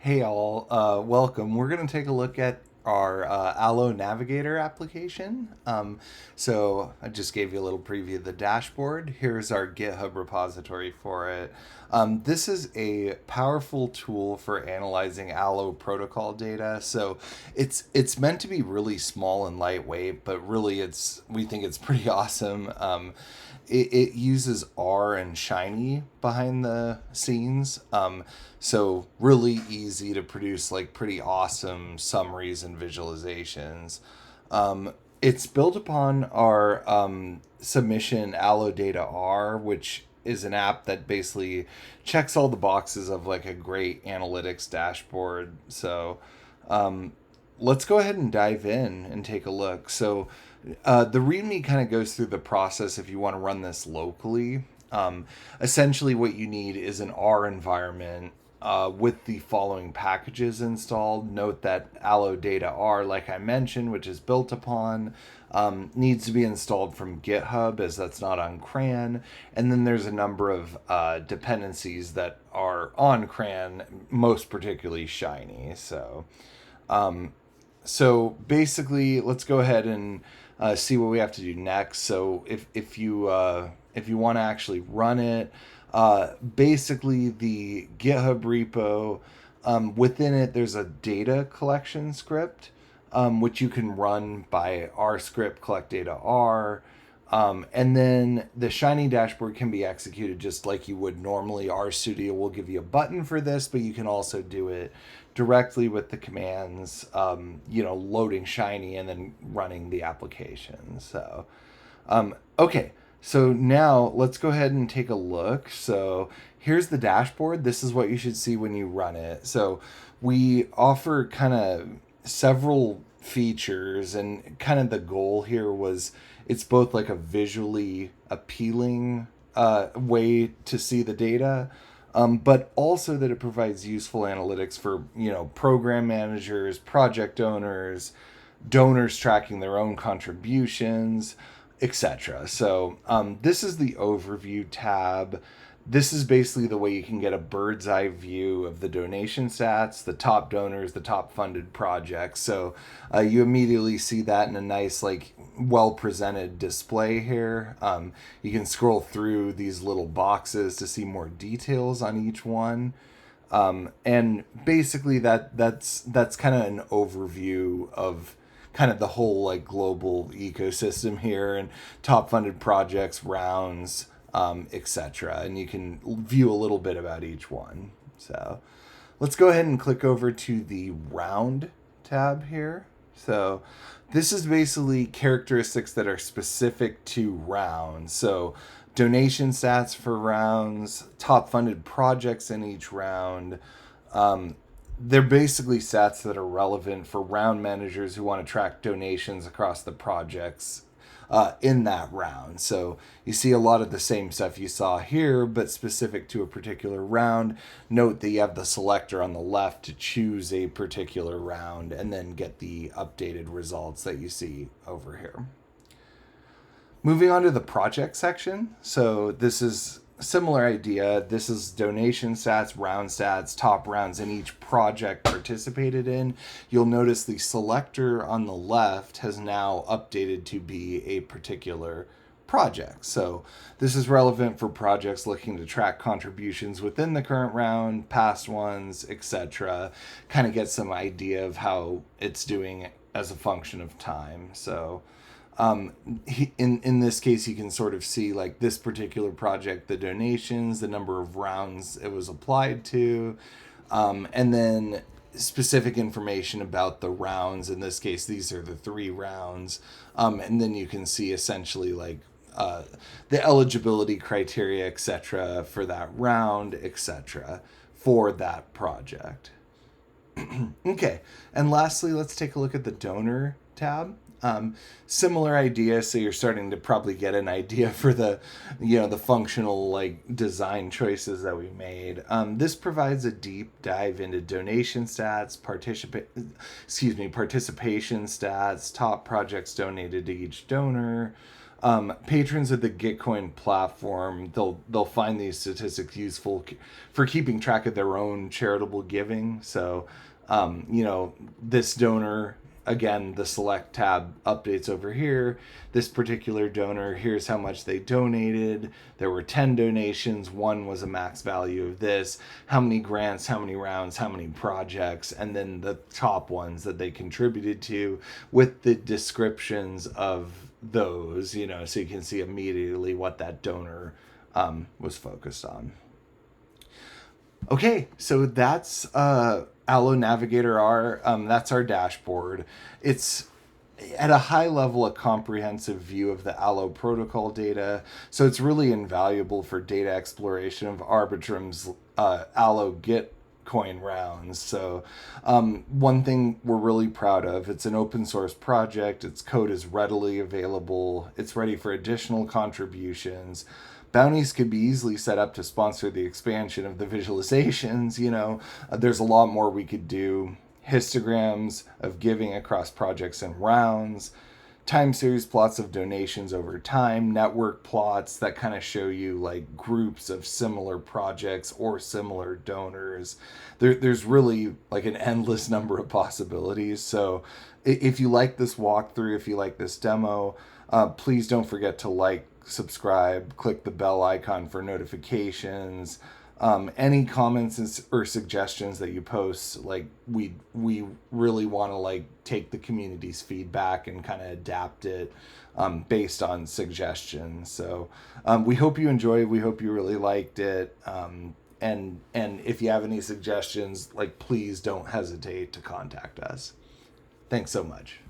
Hey all, welcome. We're going to take a look at our alloNavigatoR application. So I just gave you a little preview of the dashboard. Here's our GitHub repository for it. This is a powerful tool for analyzing Allo protocol data. So it's meant to be really small and lightweight, but really we think it's pretty awesome. It uses R and Shiny behind the scenes. So really easy to produce like pretty awesome summaries and visualizations. It's built upon our submission alloDataR, which is an app that basically checks all the boxes of like a great analytics dashboard. So let's go ahead and dive in and take a look. So the README kind of goes through the process if you want to run this locally. Essentially, what you need is an R environment with the following packages installed. Note that alloDataR, like I mentioned, which is built upon, needs to be installed from GitHub as that's not on CRAN. And then there's a number of dependencies that are on CRAN, most particularly Shiny. So basically, let's go ahead and see what we have to do next. So if you want to actually run it, basically the GitHub repo, within it there's a data collection script, which you can run by R script collect data R. And then the Shiny dashboard can be executed just like you would normally. RStudio will give you a button for this, but you can also do it directly with the commands, loading Shiny and then running the application. Okay, so now let's go ahead and take a look. So here's the dashboard. This is what you should see when you run it. So we offer kind of several features, and kind of the goal here was it's both like a visually appealing way to see the data, but also that it provides useful analytics for program managers, project owners, donors tracking their own contributions, etc. So this is the overview tab. This is basically the way you can get a bird's eye view of the donation stats, the top donors, the top funded projects. So you immediately see that in a nice, like, well presented display here. You can scroll through these little boxes to see more details on each one. And basically that's kind of an overview of kind of the whole like global ecosystem here and top funded projects, rounds, etc. And you can view a little bit about each one. So let's go ahead and click over to the round tab here. So this is basically characteristics that are specific to rounds. So donation stats for rounds, top funded projects in each round. They're basically stats that are relevant for round managers who want to track donations across the projects in that round. So you see a lot of the same stuff you saw here, but specific to a particular round. Note that you have the selector on the left to choose a particular round and then get the updated results that you see over here. Moving on to the project section. So this is a similar idea. This is donation stats, round stats, top rounds in each project participated in. You'll notice the selector on the left has now updated to be a particular project. So this is relevant for projects looking to track contributions within the current round, past ones, etc. Kind of get some idea of how it's doing as a function of time. So in this case, you can sort of see like this particular project, the donations, the number of rounds it was applied to, and then specific information about the rounds. In this case, these are the 3 rounds, and then you can see essentially like the eligibility criteria, etc., for that round, etc., for that project. Okay, and lastly, let's take a look at the donor tab. Similar idea, so you're starting to probably get an idea for the functional like design choices that we made. This provides a deep dive into donation stats, participation stats, top projects donated to each donor, Patrons of the Gitcoin platform, they'll find these statistics useful for keeping track of their own charitable giving. So, this donor, again, the select tab updates over here. This particular donor, here's how much they donated. There were 10 donations. One was a max value of this. How many grants, how many rounds, how many projects, and then the top ones that they contributed to with the descriptions of those, so you can see immediately what that donor was focused on. Okay, so that's alloNavigatoR. That's our dashboard. It's at a high level a comprehensive view of the Allo protocol data, so it's really invaluable for data exploration of Arbitrum's Allo Git coin rounds. So one thing we're really proud of, it's an open source project. Its code is readily available. It's ready for additional contributions. Bounties could be easily set up to sponsor the expansion of the visualizations. There's a lot more we could do. Histograms of giving across projects and rounds, time series plots of donations over time, network plots that kind of show you like groups of similar projects or similar donors. There's really like an endless number of possibilities. So if you like this walkthrough, if you like this demo, please don't forget to like, subscribe, click the bell icon for notifications. Any comments or suggestions that you post, like we really want to like take the community's feedback and kind of adapt it based on suggestions. So we hope you enjoyed. We hope you really liked it. And if you have any suggestions, like please don't hesitate to contact us. Thanks so much.